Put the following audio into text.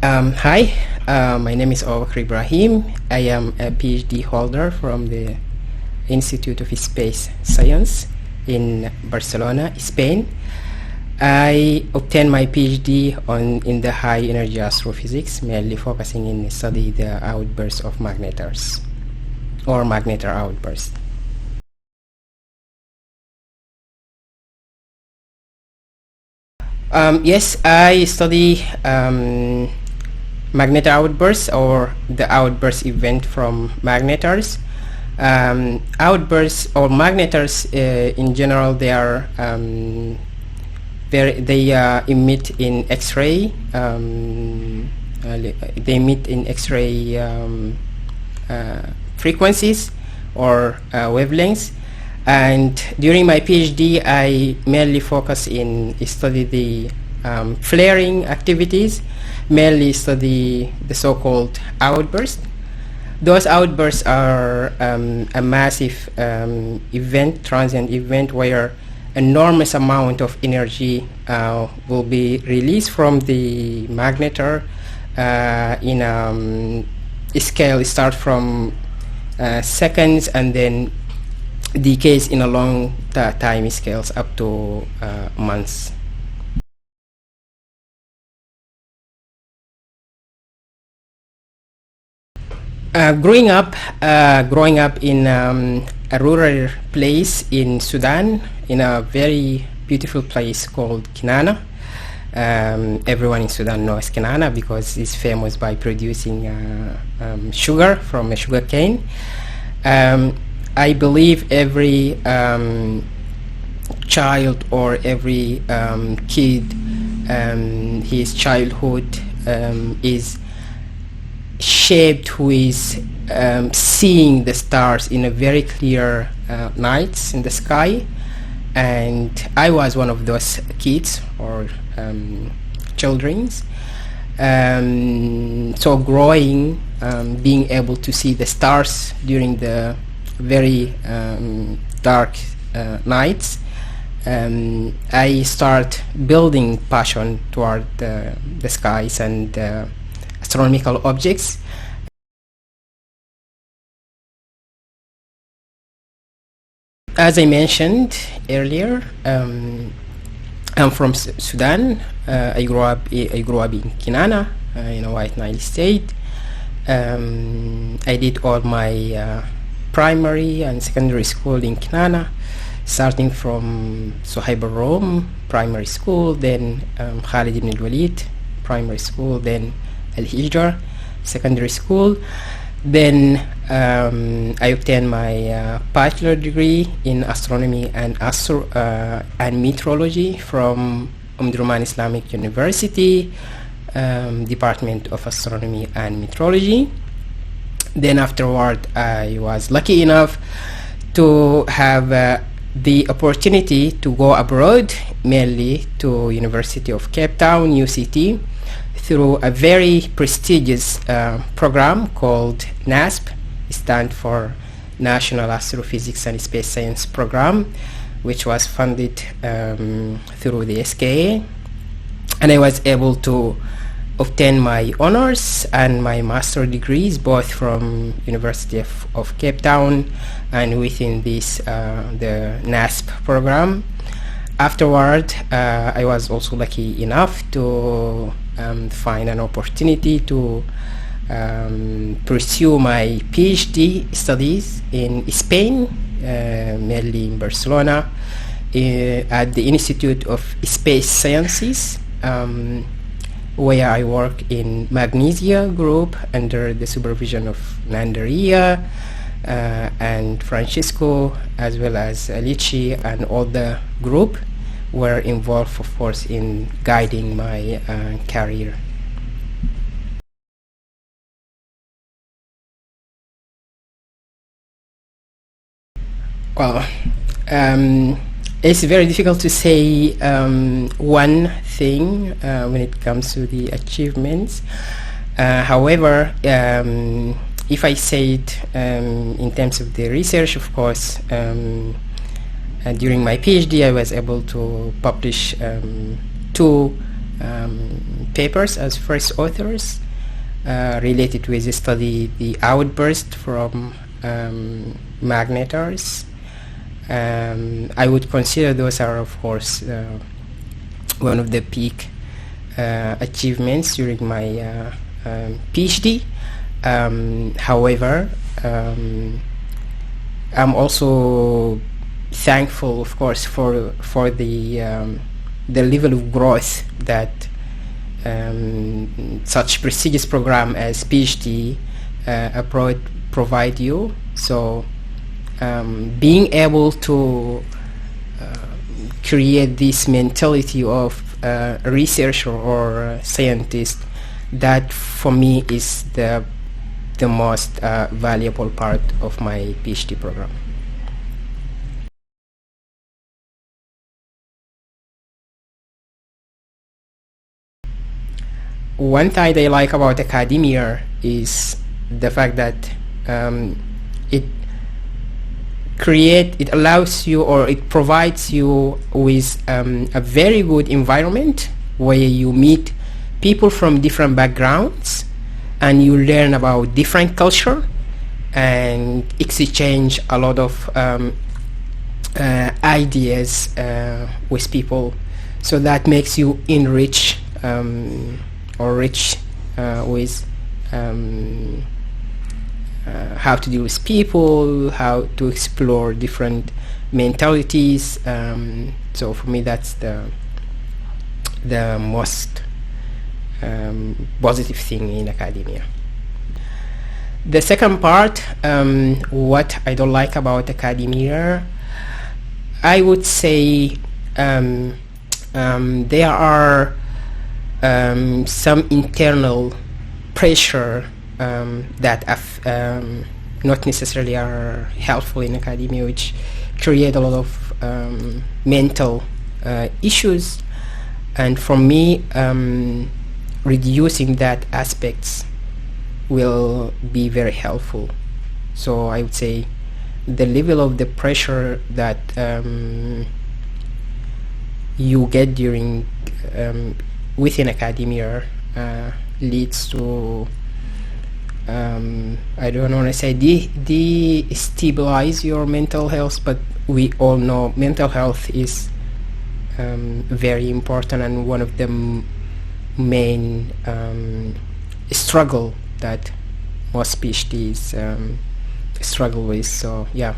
Hi, my name is Abubakr Ibrahim. I am a PhD holder from the Institute of Space Science in Barcelona, Spain. I obtained my PhD in the high energy astrophysics, mainly focusing in study the outbursts of magnetars or magnetar outbursts. Yes, I study magnetar outbursts or the outburst event from magnetars. Outbursts or magnetars in general, they are they emit in X-ray. They emit in X-ray frequencies or wavelengths. And during my PhD, I mainly focus in study the flaring activities, mainly study the so-called outbursts. Those outbursts are a massive event, transient event, where enormous amount of energy will be released from the magnetar in a scale start from seconds and then decays in a long time scales up to months. Growing up in a rural place in Sudan, in a very beautiful place called Kinana. Everyone in Sudan knows Kinana because it's famous by producing sugar from a sugar cane. I believe every child or every kid, his childhood is shaped with seeing the stars in a very clear nights in the sky, and I was one of those kids or childrens. So growing, being able to see the stars during the very dark nights, I start building passion toward the skies and astronomical objects. As I mentioned earlier, I'm from Sudan. I grew up in Kinana, in a White Nile state. I did all my primary and secondary school in Kinana, starting from Suhaib al-Rum primary school, then Khalid ibn al-Walid primary school, then Al-Hijra secondary school. Then I obtained my bachelor degree in astronomy and meteorology from Omdurman Islamic University, Department of Astronomy and Meteorology. Then afterward, I was lucky enough to have the opportunity to go abroad, mainly to University of Cape Town, UCT, through a very prestigious program called NASP. It stands for National Astrophysics and Space Science Program, which was funded through the SKA. And I was able to obtain my honors and my master degrees both from University of Cape Town and within this the NASP program. Afterward, I was also lucky enough to find an opportunity to pursue my PhD studies in Spain, mainly in Barcelona, at the Institute of Space Sciences, where I work in Magnesia group under the supervision of Nandaria and Francisco, as well as Alici, and all the group were involved, of course, in guiding my career. Well, it's very difficult to say one thing when it comes to the achievements. However, if I say it in terms of the research, of course, during my PhD I was able to publish two papers as first authors related with the study the outburst from magnetars. I would consider those are, of course, one of the peak achievements during my PhD. However, I'm also thankful, of course, for the level of growth that such prestigious program as PhD abroad provide you. So being able to create this mentality of a researcher or a scientist, that for me is the most valuable part of my PhD program. One thing I like about academia is the fact that it allows you, or it provides you with a very good environment where you meet people from different backgrounds and you learn about different culture and exchange a lot of ideas with people. So that makes you enrich or rich with how to deal with people, how to explore different mentalities. So for me, that's the most positive thing in academia. The second part, what I don't like about academia, I would say there are some internal pressure that not necessarily are helpful in academia, which create a lot of mental issues. And for me, reducing that aspects will be very helpful. So I would say the level of the pressure that you get during within academia leads to I don't want to say destabilize your mental health, but we all know mental health is very important and one of the main struggle that most PhDs struggle with. So yeah.